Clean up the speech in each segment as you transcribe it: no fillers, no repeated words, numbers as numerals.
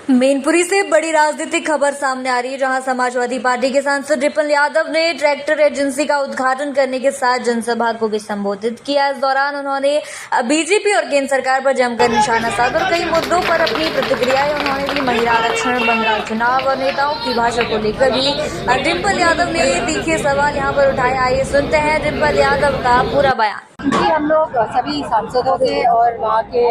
मैनपुरी से बड़ी राजनीतिक खबर सामने आ रही है, जहां समाजवादी पार्टी के सांसद रिपन यादव ने ट्रैक्टर एजेंसी का उद्घाटन करने के साथ जनसभा को भी संबोधित किया। इस दौरान उन्होंने बीजेपी और केंद्र सरकार पर जमकर निशाना साधा और कई मुद्दों पर अपनी प्रतिक्रियाएं उन्होंने दी। महिला आरक्षण, बंगाल चुनाव और नेताओं की भाषा को लेकर भी रिपन यादव ने तीखे सवाल यहां पर उठाए। आइए सुनते हैं रिपन यादव का पूरा बयान। हम लोग सभी सांसदों के और वहाँ के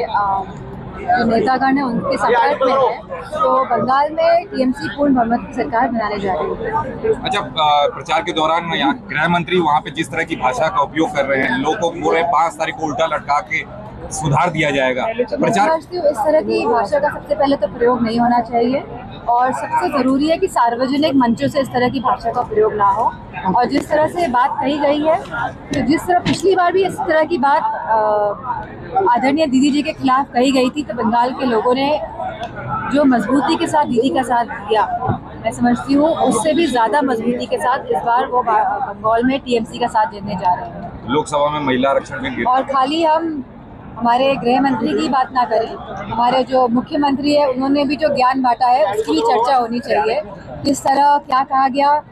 नेतागण है उनके संपर्क में है, तो बंगाल में टीएमसी पूर्ण बहुमत की सरकार बनाने जा रही है। अच्छा, प्रचार के दौरान यहाँ गृह मंत्री वहाँ पे जिस तरह की भाषा का उपयोग कर रहे हैं, लोगों को पूरे 5 तारीख को उल्टा लटका के सुधार दिया जाएगा। प्रचार इस तरह की भाषा का सबसे पहले तो प्रयोग नहीं होना चाहिए और सबसे जरूरी है कि सार्वजनिक मंचों से इस तरह की भाषा का प्रयोग ना हो। और जिस तरह से बात कही गई है, तो जिस तरह पिछली बार भी इस तरह की बात आदरणीय दीदी जी के खिलाफ कही गई थी, तो बंगाल के लोगों ने जो मजबूती के साथ दीदी का साथ दिया, मैं समझती हूँ उससे भी ज्यादा मजबूती के साथ इस बार वो बंगाल में टीएमसी का साथ देने जा रहे हैं। लोकसभा में महिला आरक्षण में और खाली हम हमारे गृह मंत्री की बात ना करें, हमारे जो मुख्यमंत्री है उन्होंने भी जो ज्ञान बांटा है उसकी भी चर्चा होनी चाहिए। किस तरह क्या कहा गया,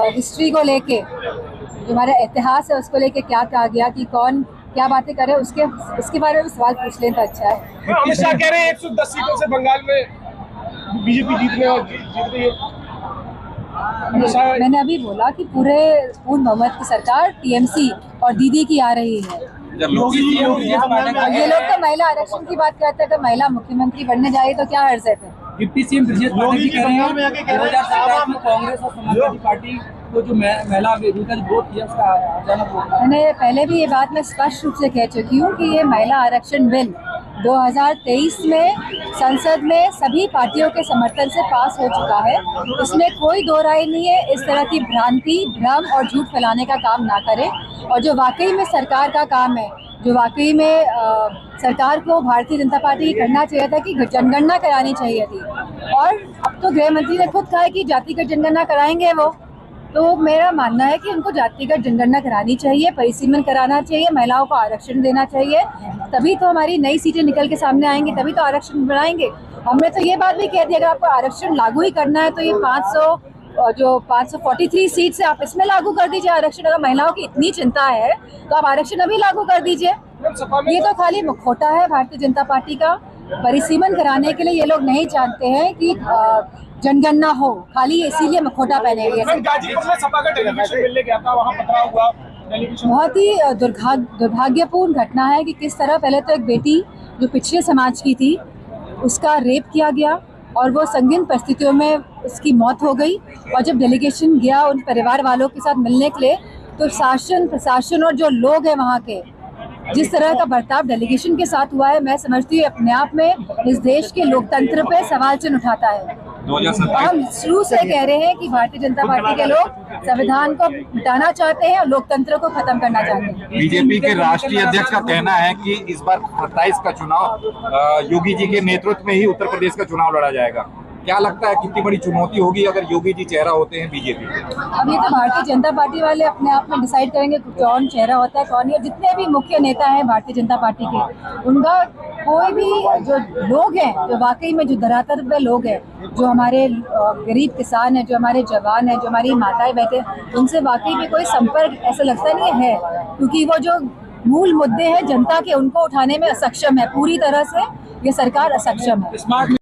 हिस्ट्री को लेके, जो हमारा इतिहास है उसको लेके क्या कहा गया, कि कौन क्या बातें करे, उसके बारे में सवाल पूछ लें तो अच्छा है। अमित शाह कह रहे हैं 110 सीटों से बंगाल में बीजेपी जीतने और जीत रही है। मैंने अभी बोला कि पूर्ण बहुमत की सरकार टीएमसी और दीदी की आ रही है। ये लोग तो महिला आरक्षण की बात करते हैं, तो महिला मुख्यमंत्री बनने जा रही तो क्या हर्ज है फिर? डिप्टी सीएम ब्रजेश पाठक जी कह रहे हैं 2017 में कांग्रेस और समाजवादी पार्टी को जो महिला विरोधी का विरोध किया उसका अचानक मैंने पहले भी ये बात मैं स्पष्ट रूप से कह चुकी हूँ कि ये महिला आरक्षण बिल 2023 में संसद में सभी पार्टियों के समर्थन से पास हो चुका है। इसमें कोई दो राय नहीं है। इस तरह की भ्रांति, भ्रम और झूठ फैलाने का काम ना करें। और जो वाकई में सरकार का काम है, जो वाकई में सरकार को भारतीय जनता पार्टी करना चाहिए था कि जनगणना करानी चाहिए थी, और अब तो गृह मंत्री ने खुद कहा है कि जातिगत जनगणना कराएंगे वो। तो मेरा मानना है कि उनको जातिगत जनगणना करानी चाहिए, परिसीमन कराना चाहिए, महिलाओं को आरक्षण देना चाहिए, तभी तो हमारी नई सीटें निकल के सामने आएंगी, तभी तो आरक्षण बनाएंगे। हमने तो ये बात भी कह दी, अगर आपको आरक्षण लागू ही करना है तो ये 543 सीट से आप इसमें लागू कर दीजिए आरक्षण। अगर महिलाओं की इतनी चिंता है तो आप आरक्षण अभी लागू कर दीजिए। ये तो खाली मुखौटा है भारतीय जनता पार्टी का। परिसीमन कराने के लिए ये लोग नहीं जानते हैं कि जनगणना हो, खाली इसीलिए मुखौटा पहने हुए। बहुत ही दुर्भाग्यपूर्ण घटना है कि किस तरह पहले तो एक बेटी जो पिछड़े समाज की थी उसका रेप किया गया और वो संगीन परिस्थितियों में उसकी मौत हो गई। और जब डेलीगेशन गया उन परिवार वालों के साथ मिलने के लिए, तो शासन प्रशासन और जो लोग हैं वहाँ के, जिस तरह का बर्ताव डेलीगेशन के साथ हुआ है, मैं समझती हूँ अपने आप में इस देश के लोकतंत्र पे सवाल चिन्ह उठाता है। हम शुरू से कह रहे हैं कि भारतीय जनता पार्टी के लोग संविधान को मिटाना चाहते हैं और लोकतंत्र को खत्म करना चाहते हैं। बीजेपी के राष्ट्रीय अध्यक्ष का कहना है कि इस बार 27 का चुनाव योगी जी के नेतृत्व में ही उत्तर प्रदेश का चुनाव लड़ा जाएगा। क्या लगता है कितनी बड़ी चुनौती होगी अगर योगी जी चेहरा होते हैं बीजेपी? अब ये तो भारतीय जनता पार्टी वाले अपने आप में डिसाइड करेंगे कौन चेहरा होता है कौन नहीं। जितने भी मुख्य नेता हैं भारतीय जनता पार्टी के, उनका कोई भी जो लोग हैं, जो वाकई में जो धरातल पे लोग हैं, जो हमारे गरीब किसान हैं, जो हमारे जवान हैं, जो हमारी माताएं बहते, उनसे वाकई में कोई संपर्क ऐसा लगता नहीं है, क्योंकि वो जो मूल मुद्दे हैं जनता के, उनको उठाने में असक्षम है। पूरी तरह से ये सरकार असक्षम है।